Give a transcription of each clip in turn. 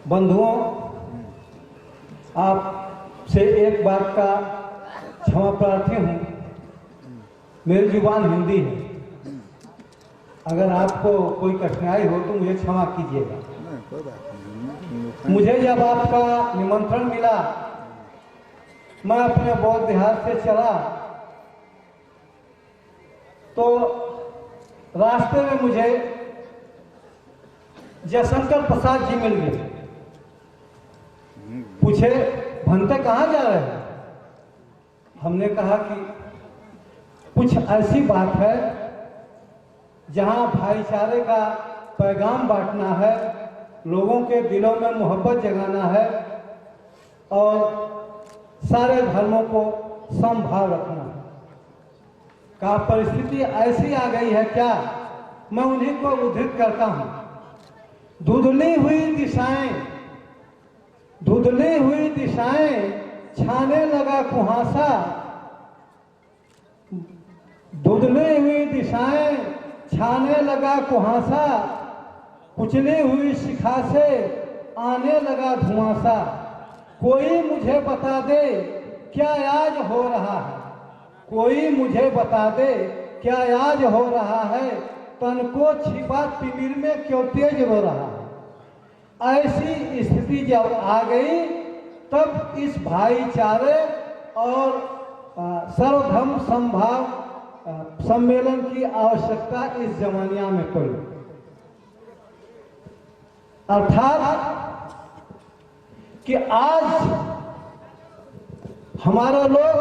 बंधुओं, आपसे एक बात का क्षमा प्रार्थी हूँ। मेरी जुबान हिंदी है, अगर आपको कोई कठिनाई हो तो मुझे क्षमा कीजिएगा। मुझे जब आपका निमंत्रण मिला, मैं अपने बौद्ध विहार से चला तो रास्ते में मुझे जयशंकर प्रसाद जी मिल गए। पूछे, भंते कहाँ जा रहे हैं? हमने कहा कि कुछ ऐसी बात है जहां भाईचारे का पैगाम बांटना है, लोगों के दिलों में मोहब्बत जगाना है और सारे धर्मों को समभाव रखना है। का परिस्थिति ऐसी आ गई है क्या? मैं उन्हीं को उद्धृत करता हूं। धुंधली हुई दिशाएं छाने लगा कुहासा, धुंधली हुई दिशाएं छाने लगा कुहासा, कुचली हुई शिखा से आने लगा धुआंसा। कोई मुझे बता दे क्या आज हो रहा है, कोई मुझे बता दे क्या आज हो रहा है, तन को छिपा तिमिर में क्यों तेज रो रहा है। ऐसी स्थिति जब आ गई तब इस भाईचारे और सर्वधर्म समभाव सम्मेलन की आवश्यकता इस जमानिया में पड़ी। अर्थात कि आज हमारे लोग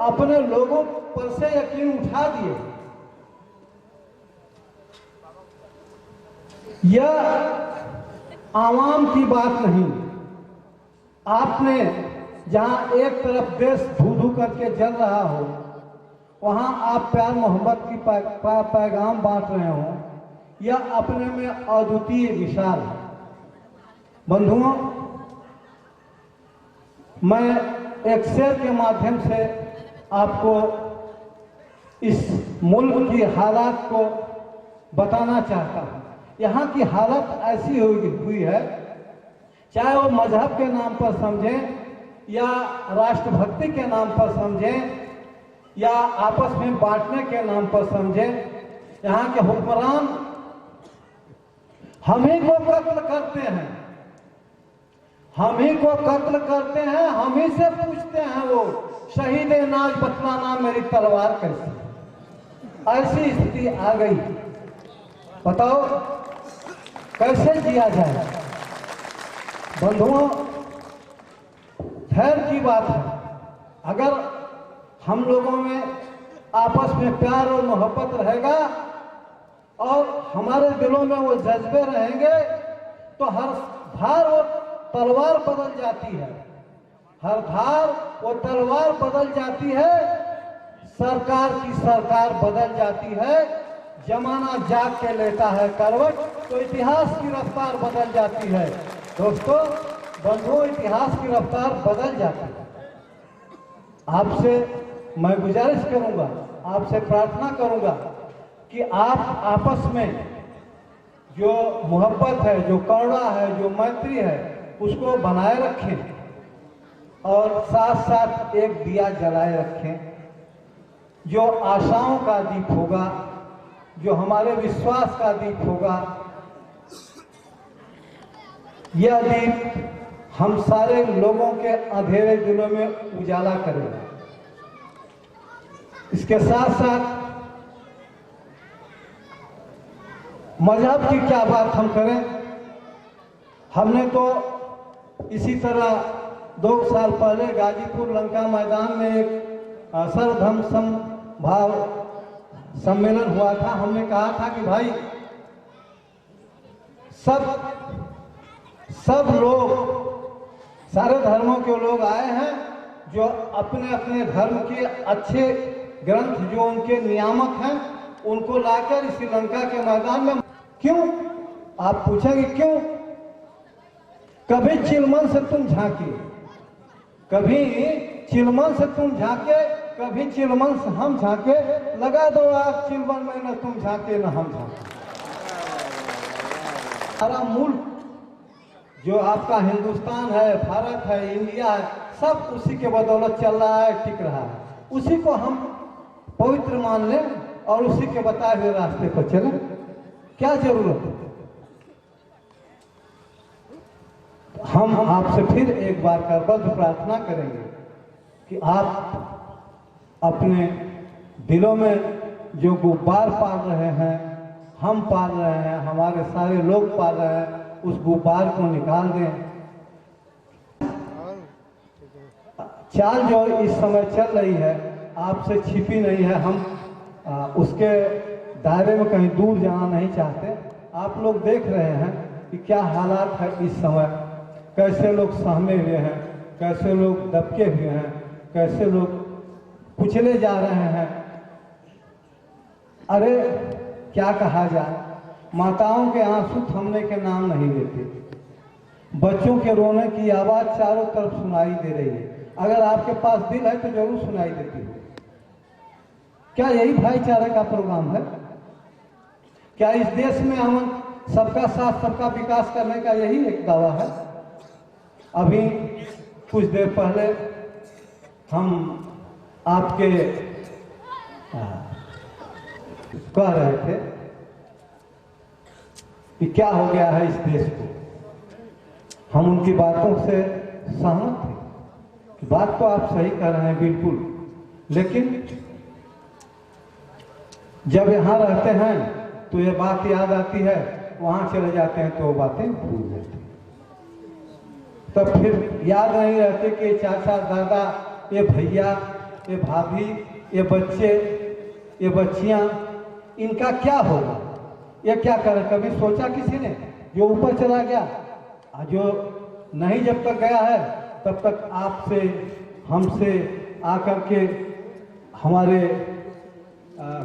अपने लोगों पर से यकीन उठा दिए। यह आवाम की बात नहीं। आपने जहां एक तरफ देश धू धू करके जल रहा हो, वहां आप प्यार मोहब्बत की पैगाम बांट रहे हो, यह अपने में अद्वितीय विशाल है। बंधुओं, मैं एक शेर के माध्यम से आपको इस मुल्क की हालात को बताना चाहता हूं। यहाँ की हालत ऐसी हुई है, चाहे वो मजहब के नाम पर समझें या राष्ट्रभक्ति के नाम पर समझें या आपस में बांटने के नाम पर समझें, यहाँ के हुक्मरान हम ही को कत्ल करते हैं, हम ही को कत्ल करते हैं, हम ही से पूछते हैं वो शहीद नाज बतलाना मेरी तलवार कैसी। ऐसी स्थिति आ गई, बताओ कैसे जिया जाए। बंधुओं, धैर्य की बात है। अगर हम लोगों में आपस में प्यार और मोहब्बत रहेगा और हमारे दिलों में वो जज्बे रहेंगे तो हर धार वो तलवार बदल जाती है, हर धार वो तलवार बदल जाती है, सरकार की सरकार बदल जाती है। जमाना जाग के लेता है करवट तो इतिहास की रफ्तार बदल जाती है। दोस्तों, बंधुओं, इतिहास की रफ्तार बदल जाती है। आपसे मैं गुजारिश करूंगा, आपसे प्रार्थना करूंगा कि आप आपस में जो मोहब्बत है, जो करुणा है, जो मैत्री है, उसको बनाए रखें और साथ साथ एक दिया जलाए रखें जो आशाओं का दीप होगा, जो हमारे विश्वास का दीप होगा। यह दीप हम सारे लोगों के अंधेरे दिनों में उजाला करेगा। इसके साथ साथ मजहब की क्या बात हम करें। हमने तो इसी तरह 2 साल पहले गाजीपुर लंका मैदान में एक सर्वधर्म समभाव सम्मेलन हुआ था। हमने कहा था कि भाई सब लोग, सारे धर्मों के लोग आए हैं जो अपने अपने धर्म के अच्छे ग्रंथ जो उनके नियामक हैं उनको लाकर इस श्रीलंका के मैदान में। क्यों? आप पूछेंगे क्यों? कभी चिलमन से तुम झांके, कभी चिलमन से तुम झांके, कभी चिलमन से हम झांके, लगा दो आप चिलमन में, न तुम झांके न हम झांके। सारा मुल्क जो आपका हिंदुस्तान है, भारत है, इंडिया है, सब उसी के बदौलत चल रहा है, टिक रहा है। उसी को हम पवित्र मान लें और उसी के बताए हुए रास्ते पर चलें। क्या जरूरत है? हम आपसे फिर एक बार करबद्ध प्रार्थना करेंगे कि आप अपने दिलों में जो गुब्बार पाल रहे हैं, हम पाल रहे हैं, हमारे सारे लोग पाल रहे हैं, उस गुब्बार को निकाल दें। चाल जो इस समय चल रही है आपसे छिपी नहीं है। हम उसके दायरे में कहीं दूर जाना नहीं चाहते। आप लोग देख रहे हैं कि क्या हालात है इस समय, कैसे लोग सहमे हुए हैं, कैसे लोग दबके हुए हैं, कैसे लोग कुचले जा रहे हैं। अरे क्या कहा जाए, माताओं के आंसू थमने के नाम नहीं लेते, बच्चों के रोने की आवाज चारों तरफ सुनाई दे रही है। अगर आपके पास दिल है तो जरूर सुनाई देती है। क्या यही भाईचारे का प्रोग्राम है? क्या इस देश में हम सबका साथ सबका विकास करने का यही एक दावा है? अभी कुछ देर पहले हम आपके कह रहे थे कि क्या हो गया है इस देश को। हम उनकी बातों से सहमत थे। बात तो आप सही कर रहे हैं बिल्कुल, लेकिन जब यहाँ रहते हैं तो ये बात याद आती है, वहां चले जाते हैं तो वो बातें भूल जाती हैं। तब फिर याद नहीं रहते कि चाचा, दादा, ये भैया, ये भाभी, ये बच्चे, ये बच्चियां, इनका क्या होगा, ये क्या करे। कभी सोचा किसी ने? जो ऊपर चला गया, जो नहीं जब तक गया है तब तक आपसे हमसे आकर के हमारे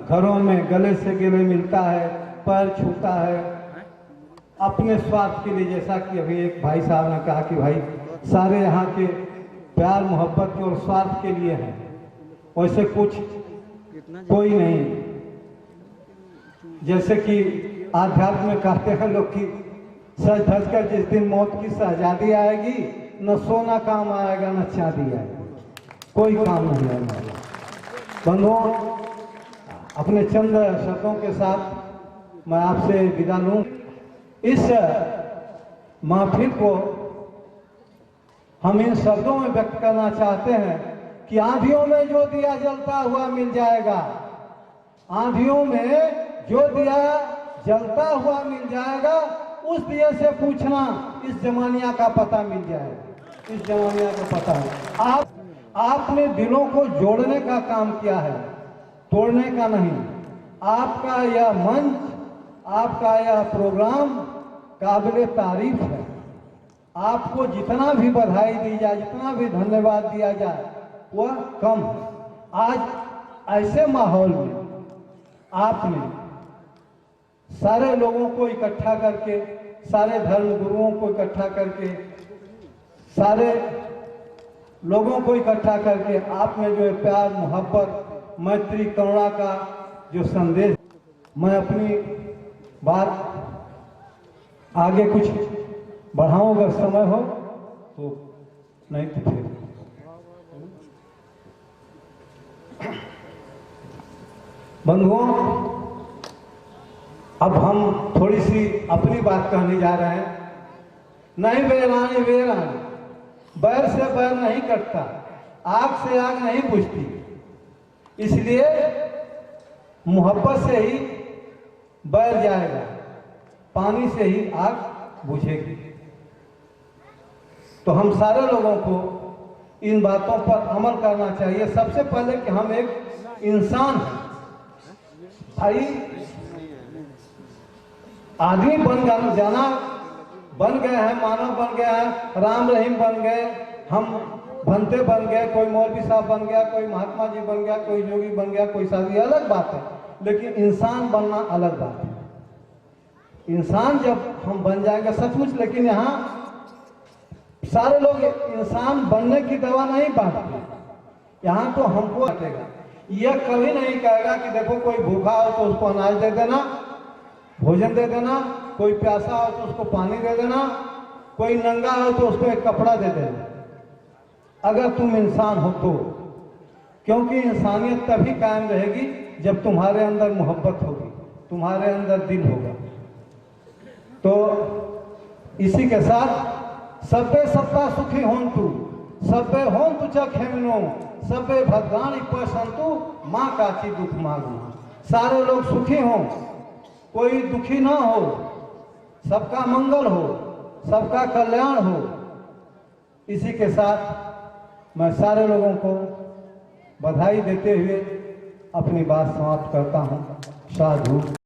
घरों में गले से गले मिलता है, पैर छूता है अपने स्वार्थ के लिए। जैसा कि अभी एक भाई साहब ने कहा कि भाई सारे यहाँ के प्यार मोहब्बत के और स्वार्थ के लिए हैं, वैसे कुछ कोई नहीं। जैसे कि आध्यात्म में कहते हैं लोग कि सज धज कर जिस दिन मौत की शहजादी आएगी, न सोना काम आएगा न चांदी आएगी, कोई काम नहीं आएगा। बंधुओं, अपने चंद शब्दों के साथ मैं आपसे विदा लूं। इस महफिल को हम इन शब्दों में व्यक्त करना चाहते हैं कि आंधियों में जो दिया जलता हुआ मिल जाएगा, आंधियों में जो दिया जलता हुआ मिल जाएगा, उस दिए से पूछना, इस जमानिया का पता मिल जाएगा, इस जमानिया का पता है। आपने दिलों को जोड़ने का काम किया है, तोड़ने का नहीं। आपका यह मंच, आपका यह प्रोग्राम काबिले तारीफ है। आपको जितना भी बधाई दी जाए, जितना भी धन्यवाद दिया जाए, वह कम है। आज ऐसे माहौल में आपने सारे लोगों को इकट्ठा करके, सारे धर्म गुरुओं को इकट्ठा करके, सारे लोगों को इकट्ठा करके आपने जो प्यार, मोहब्बत, मैत्री, करुणा का जो संदेश, मैं अपनी बात आगे कुछ बढ़ाऊं अगर समय हो तो, नहीं तो फिर बंधुओं, अब हम थोड़ी सी अपनी बात कहने जा रहे हैं। नहीं बैरानी बैरानी, बैर से बैर नहीं कटता, आग से आग नहीं बुझती, इसलिए मोहब्बत से ही बैर जाएगा, पानी से ही आग बुझेगी। तो हम सारे लोगों को इन बातों पर अमल करना चाहिए। सबसे पहले कि हम एक इंसान हैं भाई, आदमी बन जाना बन गए हैं, मानव बन गए हैं, राम रहीम बन गए, हम भंते बन गए, कोई मौलवी साहब बन गया, कोई महात्मा जी बन गया, कोई जोगी बन गया, कोई साधु, अलग बात है। लेकिन इंसान बनना अलग बात है। इंसान जब हम बन जाएंगे सचमुच, लेकिन यहाँ सारे लोग इंसान बनने की दवा नहीं बांटते। यहाँ तो हमको हटेगा, यह कभी नहीं कहेगा कि देखो कोई भूखा हो तो उसको अनाज दे देना, भोजन दे देना, कोई प्यासा हो तो उसको पानी दे देना, कोई नंगा हो तो उसको एक कपड़ा दे देना, अगर तुम इंसान हो तो। क्योंकि इंसानियत तभी कायम रहेगी जब तुम्हारे अंदर मोहब्बत होगी, तुम्हारे अंदर दिल होगा। तो इसी के साथ सब्बे सत्ता सुखी होंतु, सब्बे होंतु च खेमनो, सब्बे भद्राणी पसंतु, माँ काची दुख मांगना। सारे लोग सुखी हों, कोई दुखी ना हो, सबका मंगल हो, सबका कल्याण हो। इसी के साथ मैं सारे लोगों को बधाई देते हुए अपनी बात समाप्त करता हूँ। साधु।